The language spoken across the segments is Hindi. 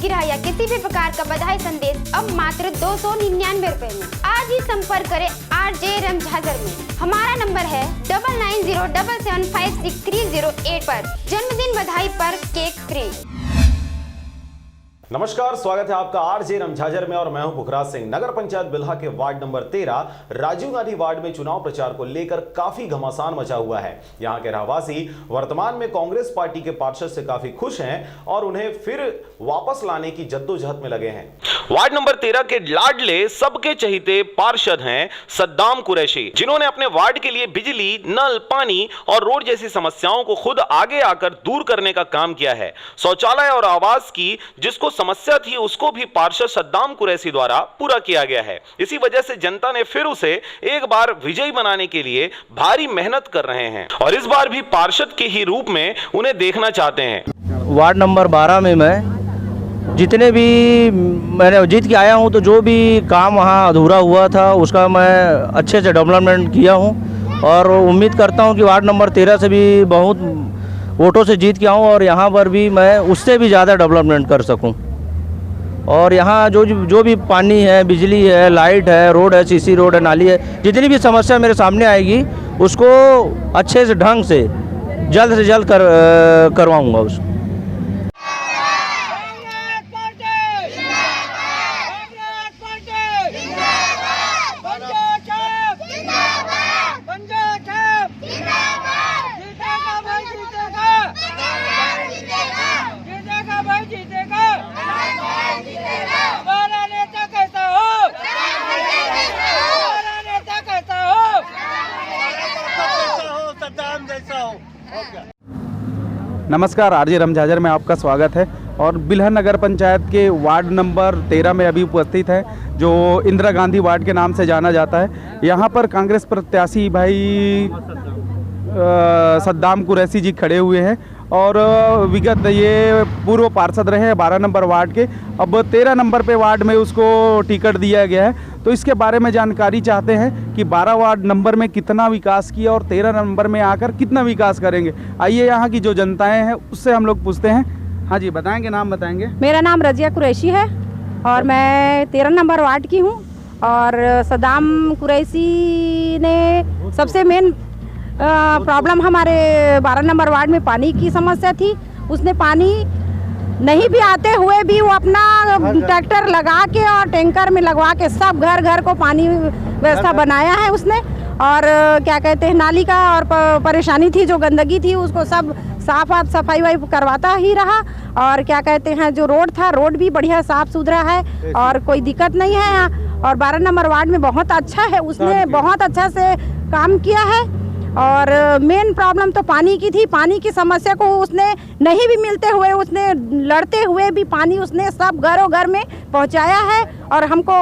सालगिरह या किसी भी प्रकार का बधाई संदेश अब मात्र 299 रुपए में। आज ही संपर्क करें RJ रमझाजर में। हमारा नंबर है 9907756308 पर। जन्मदिन बधाई पर केक फ्री। नमस्कार, स्वागत है आपका RJ रमझाजर में और मैं हूं पुखराज सिंह। नगर पंचायत बिल्हा के ward number 13 Rajiv Gandhi ward में चुनाव प्रचार को लेकर काफी घमासान मचा हुआ है। यहां के रहवासी वर्तमान में कांग्रेस पार्टी के पार्षद से काफी खुश हैं और उन्हें फिर वापस लाने की जद्दोजहद में लगे हैं। वार्ड नंबर 13 के लाडले सबके चहीते पार्षद हैं सद्दाम कुरैशी, जिन्होंने अपने वार्ड के लिए बिजली, नल, पानी और रोड जैसी समस्याओं को खुद आगे आकर दूर करने का काम किया है। शौचालय और आवास की जिसको समस्या थी उसको भी पार्षद सद्दाम कुरैशी द्वारा पूरा किया गया है। इसी वजह से जनता ने फिर उसे एक बार विजयी बनाने के लिए भारी मेहनत कर रहे हैं और इस बार भी पार्षद के ही रूप में उन्हें देखना चाहते हैं। वार्ड नंबर 12 में मैं जितने भी मैंने जीत के आया हूं, तो जो भी काम वहां अधूरा हुआ था उसका मैं अच्छे से डेवलपमेंट किया हूं और उम्मीद करता हूं कि वार्ड नंबर 13 से भी बहुत वोटों से जीत के आऊँ और यहाँ पर भी मैं उससे भी ज़्यादा डेवलपमेंट कर सकूं। और यहाँ जो भी पानी है, बिजली है, लाइट है, रोड है, सीसी रोड है, नाली है, जितनी भी समस्या मेरे सामने आएगी उसको अच्छे से ढंग से जल्द करवाऊँगा उसको। नमस्कार, RJ रमझाजर में आपका स्वागत है। और बिल्हा नगर पंचायत के वार्ड नंबर 13 में अभी उपस्थित है, जो इंदिरा गांधी वार्ड के नाम से जाना जाता है। यहाँ पर कांग्रेस प्रत्याशी भाई सद्दाम कुरैशी जी खड़े हुए हैं और विगत ये पूर्व पार्षद रहे हैं 12 नंबर वार्ड के। अब 13 नंबर पे वार्ड में उसको टिकट दिया गया है, तो इसके बारे में जानकारी चाहते हैं कि 12 वार्ड नंबर में कितना विकास किया और 13 नंबर में आकर कितना विकास करेंगे। आइए यहाँ की जो जनताएं हैं उससे हम लोग पूछते हैं। हाँ जी, बताएंगे, नाम बताएंगे। मेरा नाम रजिया कुरैशी है और मैं 13 नंबर वार्ड की हूँ। और सद्दाम कुरैशी ने सबसे मेन प्रॉब्लम हमारे 12 नंबर वार्ड में पानी की समस्या थी। उसने पानी नहीं भी आते हुए भी वो अपना ट्रैक्टर लगा के और टैंकर में लगवा के सब घर घर को पानी व्यवस्था बनाया है उसने। और क्या कहते हैं, नाली का और परेशानी थी, जो गंदगी थी उसको सब साफ सफाई करवाता ही रहा। और क्या कहते हैं, जो रोड था, रोड भी बढ़िया साफ सुथरा है और कोई दिक्कत नहीं है यहाँ। और 12 नंबर वार्ड में बहुत अच्छा है, उसने बहुत अच्छा से काम किया है। और मेन प्रॉब्लम तो पानी की थी। पानी की समस्या को उसने नहीं भी मिलते हुए, उसने लड़ते हुए भी पानी उसने सब घरों घर में पहुंचाया है। और हमको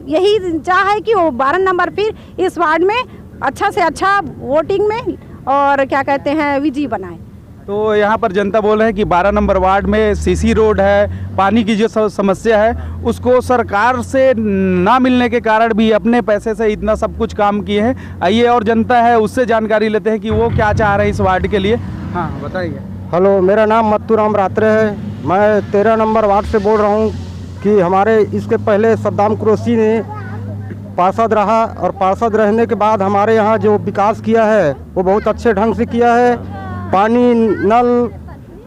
यही चाह है कि वो 12 नंबर फिर इस वार्ड में अच्छा से अच्छा वोटिंग में और क्या कहते हैं विजयी बनाए। तो यहाँ पर जनता बोल रहे हैं कि 12 नंबर वार्ड में सीसी रोड है, पानी की जो समस्या है उसको सरकार से ना मिलने के कारण भी अपने पैसे से इतना सब कुछ काम किए हैं। आइए और जनता है उससे जानकारी लेते हैं कि वो क्या चाह रहे हैं इस वार्ड के लिए। हाँ, बताइए। हेलो, मेरा नाम मत्तूराम रात्रे है। मैं 13 नंबर वार्ड से बोल रहा हूँ कि हमारे इसके पहले सद्दाम कुरैशी ने पार्षद रहा और पार्षद रहने के बाद हमारे यहाँ जो विकास किया है वो बहुत अच्छे ढंग से किया है। पानी, नल,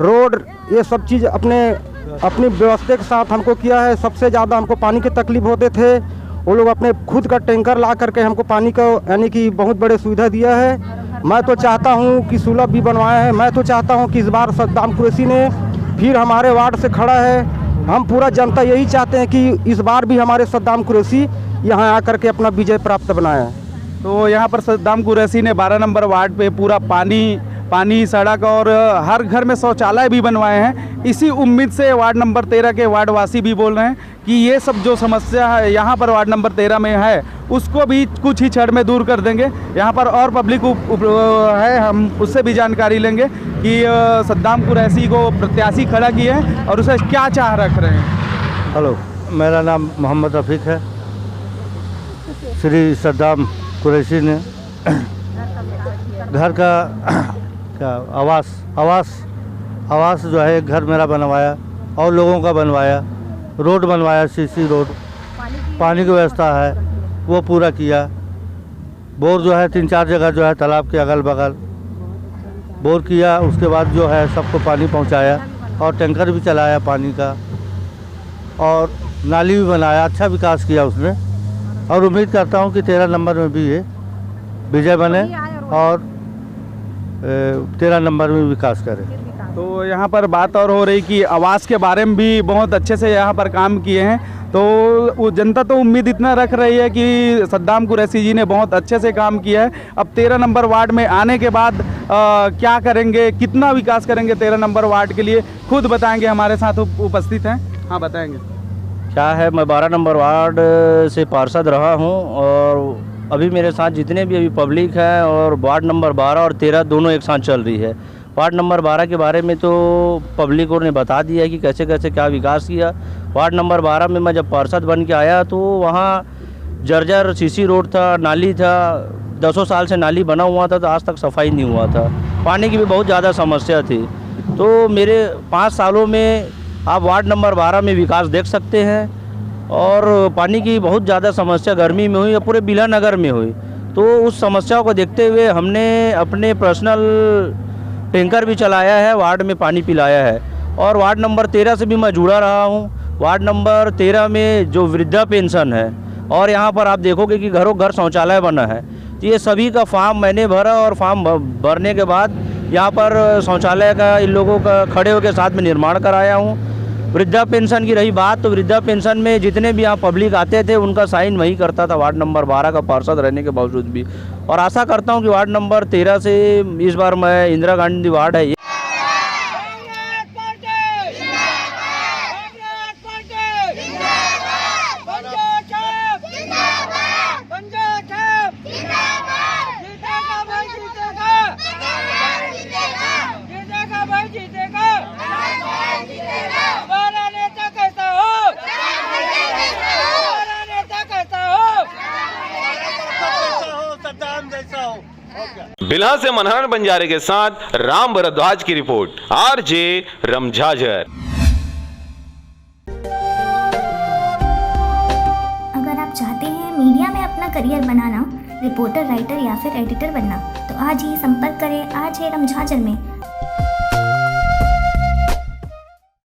रोड, ये सब चीज़ अपनी व्यवस्था के साथ हमको किया है। सबसे ज़्यादा हमको पानी की तकलीफ होते थे, वो लोग अपने खुद का टैंकर ला करके हमको पानी का यानी कि बहुत बड़े सुविधा दिया है। मैं तो चाहता हूँ कि सुलभ भी बनवाया है। मैं तो चाहता हूँ कि इस बार सद्दाम कुरैशी ने फिर हमारे वार्ड से खड़ा है। हम पूरा जनता यही चाहते हैं कि इस बार भी हमारे सद्दाम कुरैशी यहाँ आकर के अपना विजय प्राप्त बनाए। तो यहाँ पर सद्दाम कुरैशी ने 12 नंबर वार्ड पे पूरा पानी, सड़क और हर घर में शौचालय भी बनवाए हैं। इसी उम्मीद से वार्ड नंबर 13 के वार्डवासी भी बोल रहे हैं कि ये सब जो समस्या है यहाँ पर वार्ड नंबर 13 में है उसको भी कुछ ही क्षण में दूर कर देंगे। यहाँ पर और पब्लिक है, हम उससे भी जानकारी लेंगे कि सद्दाम कुरैशी को प्रत्याशी खड़ा किए हैं और उसे क्या चाह रख रहे हैं। हेलो, मेरा नाम मोहम्मद रफ़ीक है। श्री सद्दाम कुरैशी ने घर का क्या आवास जो है घर मेरा बनवाया और लोगों का बनवाया। रोड बनवाया, सीसी रोड, पानी की व्यवस्था है वो पूरा किया। बोर जो है 3-4 जगह जो है तालाब के अगल बगल बोर किया, उसके बाद जो है सबको पानी पहुंचाया और टैंकर भी चलाया पानी का, और नाली भी बनाया। अच्छा विकास किया उसने, और उम्मीद करता हूं कि 13 नंबर में भी ये विजय बने और 13 नंबर में विकास करे। तो यहाँ पर बात और हो रही कि आवास के बारे में भी बहुत अच्छे से यहाँ पर काम किए हैं। तो वो जनता तो उम्मीद इतना रख रही है कि सद्दाम कुरैशी जी ने बहुत अच्छे से काम किया है। अब 13 नंबर वार्ड में आने के बाद क्या करेंगे, कितना विकास करेंगे 13 नंबर वार्ड के लिए, खुद बताएंगे। हमारे साथ उपस्थित हैं, हाँ बताएंगे। क्या है, मैं 12 नंबर वार्ड से पार्षद रहा हूँ और अभी मेरे साथ जितने भी अभी पब्लिक है, और वार्ड नंबर 12 और 13 दोनों एक साथ चल रही है। वार्ड नंबर 12 के बारे में तो पब्लिक ने बता दिया है कि कैसे कैसे क्या विकास किया। वार्ड नंबर 12 में मैं जब पार्षद बन के आया तो वहाँ जर्जर सीसी रोड था, नाली था, 10 साल से नाली बना हुआ था तो आज तक सफाई नहीं हुआ था। पानी की भी बहुत ज़्यादा समस्या थी। तो मेरे 5 सालों में आप वार्ड नंबर 12 में विकास देख सकते हैं। और पानी की बहुत ज़्यादा समस्या गर्मी में हुई या पूरे बिला नगर में हुई। तो उस समस्या को देखते हुए हमने अपने पर्सनल टैंकर भी चलाया है, वार्ड में पानी पिलाया है। और वार्ड नंबर 13 से भी मैं जुड़ा रहा हूँ। वार्ड नंबर 13 में जो वृद्धा पेंशन है, और यहाँ पर आप देखोगे कि घरों घर शौचालय बना है, तो ये सभी का फॉर्म मैंने भरा, और फॉर्म भरने के बाद यहाँ पर शौचालय का इन लोगों का खड़े होकर साथ में निर्माण कराया हूँ। वृद्धा पेंशन की रही बात, तो वृद्धा पेंशन में जितने भी यहाँ पब्लिक आते थे उनका साइन वही करता था, वार्ड नंबर 12 का पार्षद रहने के बावजूद भी। और आशा करता हूँ कि वार्ड नंबर 13 से इस बार मैं इंदिरा गांधी वार्ड है बिल्हा से मनहर बंजारे के साथ राम भरद्वाज की रिपोर्ट, आरजे रमझाझर। अगर आप चाहते हैं मीडिया में अपना करियर बनाना, रिपोर्टर, राइटर या फिर एडिटर बनना, तो आज ही संपर्क करें आरजे रमझाझर में।